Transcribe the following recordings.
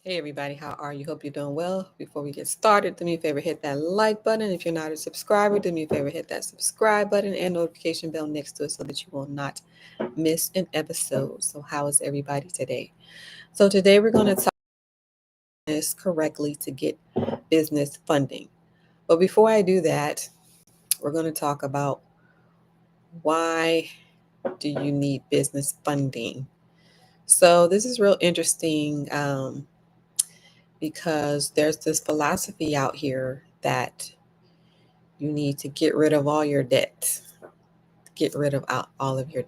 Hey everybody, how are you? Hope you're doing well. Before we get started, do me a favor, hit that like button. If you're not a subscriber, do me a favor, hit that subscribe button and notification bell next to it so that you will not miss an episode. So how is everybody today? So today we're going to talk this correctly to get business funding. But before I do that, we're going to talk about why do you need business funding? So this is real interesting. Because there's this philosophy out here that you need to get rid of all your debt, get rid of all of your.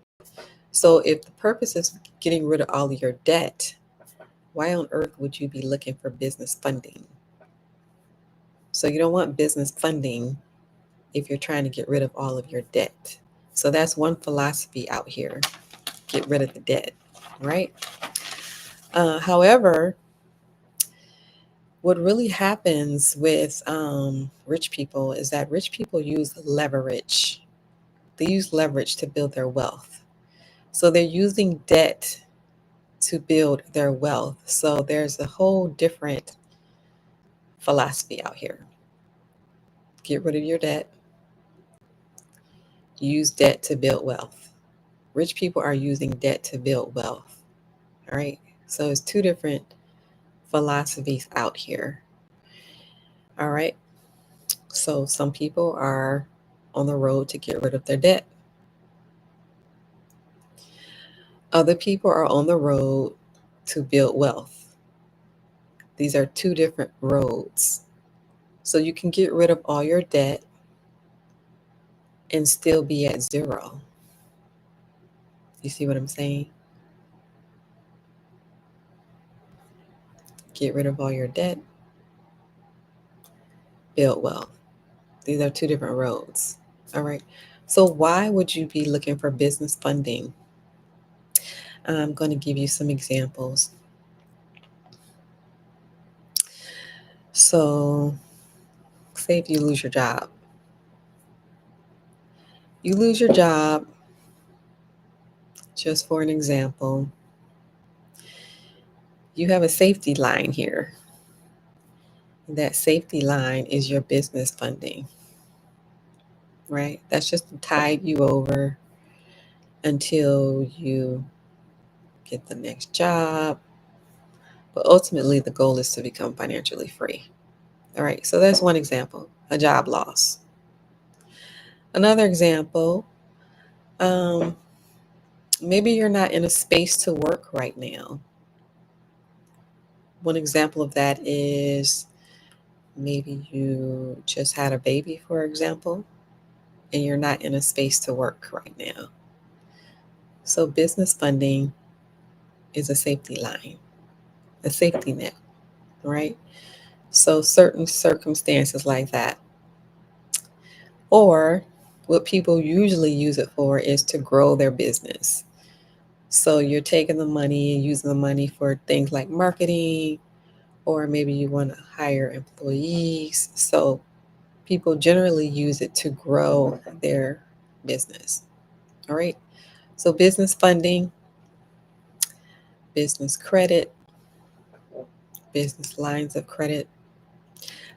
So if the purpose is getting rid of all of your debt, why on earth would you be looking for business funding? So you don't want business funding if you're trying to get rid of all of your debt. So that's one philosophy out here: get rid of the debt, right? However, what really happens with rich people is that rich people use leverage. They use leverage to build their wealth. So they're using debt to build their wealth. So there's a whole different philosophy out here. Get rid of your debt, use debt to build wealth. Rich people are using debt to build wealth. All right. So it's two different philosophies out here. All right. So some people are on the road to get rid of their debt. Other people are on the road to build wealth. These are two different roads. So you can get rid of all your debt and still be at zero. You see what I'm saying? Get rid of all your debt, build wealth. These are two different roads. All right. So, why would you be looking for business funding? I'm going to give you some examples. So, say if you lose your job, you lose your job, just for an example, you have a safety line here. That safety line is your business funding, right? That's just to tide you over until you get the next job. But ultimately, the goal is to become financially free. All right, so that's one example, a job loss. Another example, um, maybe you're not in a space to work right now. One example of that is maybe you just had a baby, for example, and you're not in a space to work right now. So, business funding is a safety line, a safety net, right? So, certain circumstances like that. Or what people usually use it for is to grow their business. So you're taking the money and using the money for things like marketing, or maybe you want to hire employees. So people generally use it to grow their business. All right. So business funding, business credit, business lines of credit.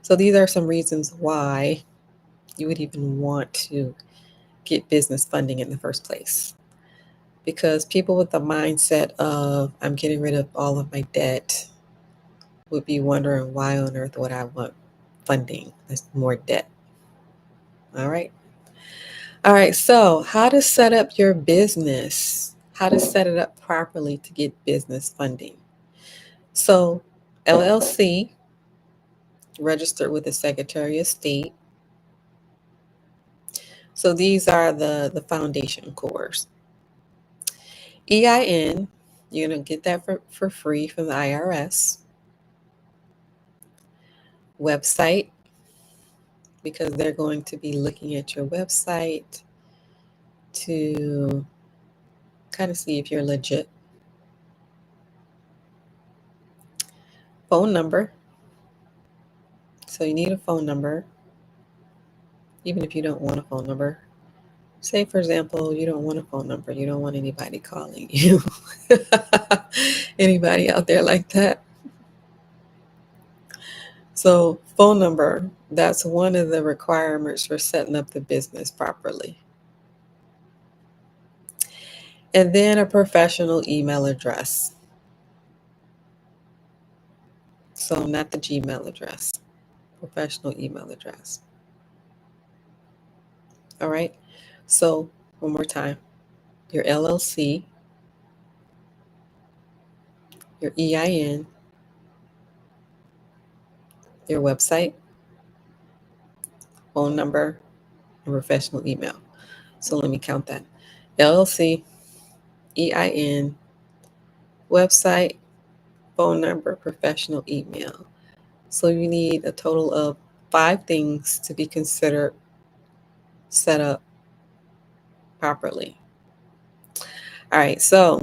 So these are some reasons why you would even want to get business funding in the first place. Because people with the mindset of I'm getting rid of all of my debt would be wondering why on earth would I want funding? That's more debt. All right. All right. So, how to set up your business, how to set it up properly to get business funding. So, LLC, registered with the Secretary of State. So, these are the foundation cores. EIN, you're going to get that for free from the IRS. Website, because they're going to be looking at your website to kind of see if you're legit. Phone number. So you need a phone number, even if you don't want a phone number. Say, for example, you don't want a phone number. You don't want anybody calling you. Anybody out there like that? So, phone number, that's one of the requirements for setting up the business properly. And then a professional email address. So, not the Gmail address, professional email address. All right. So, one more time, your LLC, your EIN, your website, phone number, and professional email. So, let me count that: LLC, EIN, website, phone number, professional email. So, you need a total of 5 things to be considered set up properly. All right. So,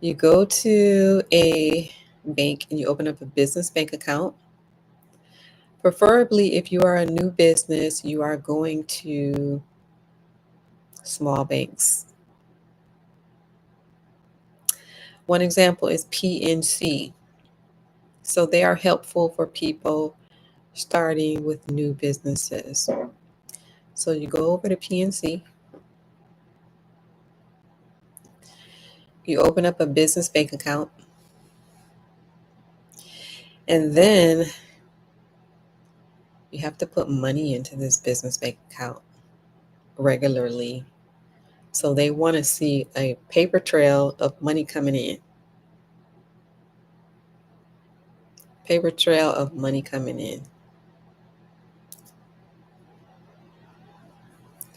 you go to a bank and you open up a business bank account. Preferably, if you are a new business, you are going to small banks. One example is PNC. So they are helpful for people starting with new businesses. So you go over to PNC, you open up a business bank account, and then you have to put money into this business bank account regularly. So they want to see a paper trail of money coming in. Paper trail of money coming in.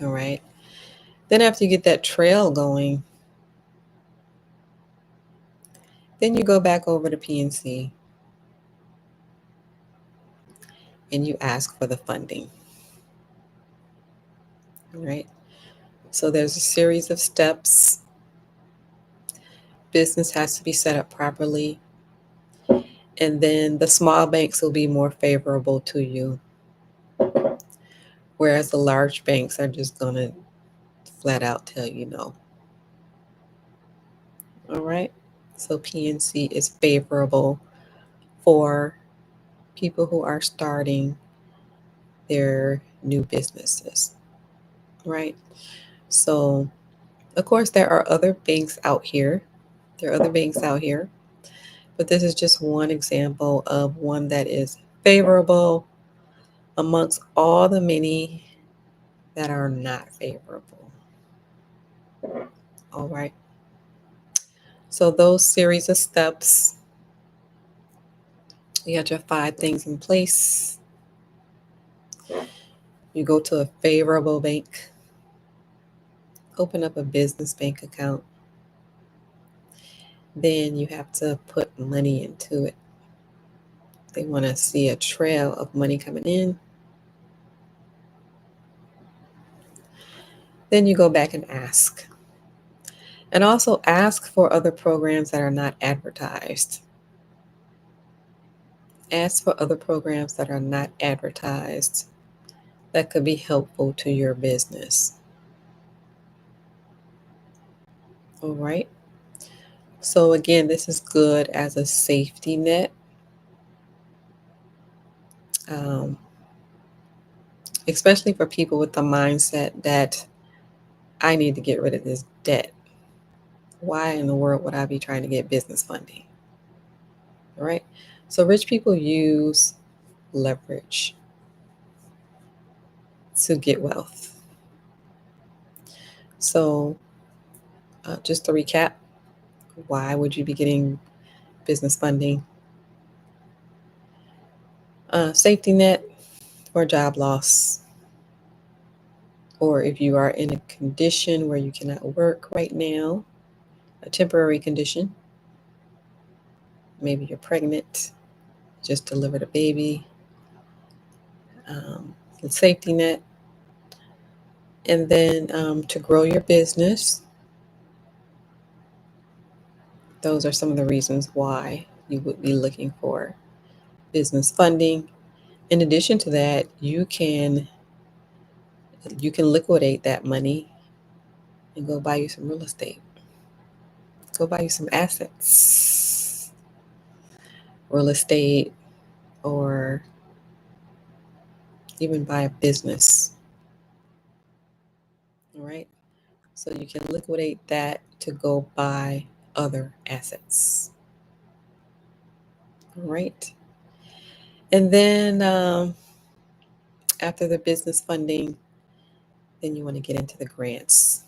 All right. Then after you get that trail going, then you go back over to PNC and you ask for the funding. All right. So there's a series of steps. Business has to be set up properly. And then the small banks will be more favorable to you. Whereas the large banks are just going to flat out tell you no. All right. So PNC is favorable for people who are starting their new businesses. Right. So, of course, there are other banks out here. There are other banks out here, but this is just one example of one that is favorable amongst all the many that are not favorable. All right. So those series of steps, you got your 5 things in place. You go to a favorable bank, open up a business bank account. Then you have to put money into it. They want to see a trail of money coming in. Then you go back and ask. And also ask for other programs that are not advertised. Ask for other programs that are not advertised that could be helpful to your business. All right. So, again, this is good as a safety net, um, especially for people with the mindset that I need to get rid of this debt. Why in the world would I be trying to get business funding? All right. So, rich people use leverage to get wealth. So, just to recap, why would you be getting business funding? Safety net for job loss, or if you are in a condition where you cannot work right now, a temporary condition. Maybe you're pregnant, just delivered a baby, the safety net. And then to grow your business, those are some of the reasons why you would be looking for business funding. In addition to that, you can liquidate that money and go buy you some real estate. Go buy you some assets. Real estate, or even buy a business. All right. So you can liquidate that to go buy other assets. All right. And then after the business funding, then you want to get into the grants.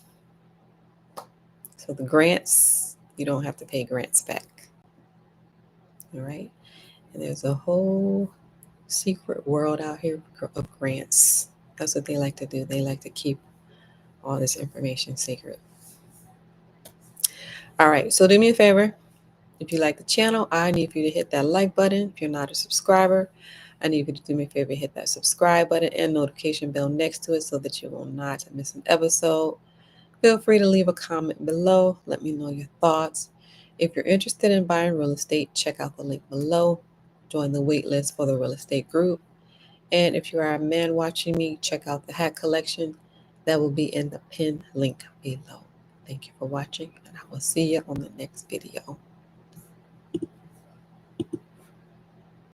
So the grants, you don't have to pay grants back. All right. And there's a whole secret world out here of grants. That's what they like to do. They like to keep all this information secret. All right. So do me a favor. If you like the channel, I need for you to hit that like button. If you're not a subscriber, I need you to do me a favor, hit that subscribe button and notification bell next to it so that you will not miss an episode. Feel free to leave a comment below. Let me know your thoughts. If you're interested in buying real estate, check out the link below. Join the waitlist for the real estate group. And if you are a man watching me, check out the hat collection. That will be in the pinned link below. Thank you for watching, and I will see you on the next video.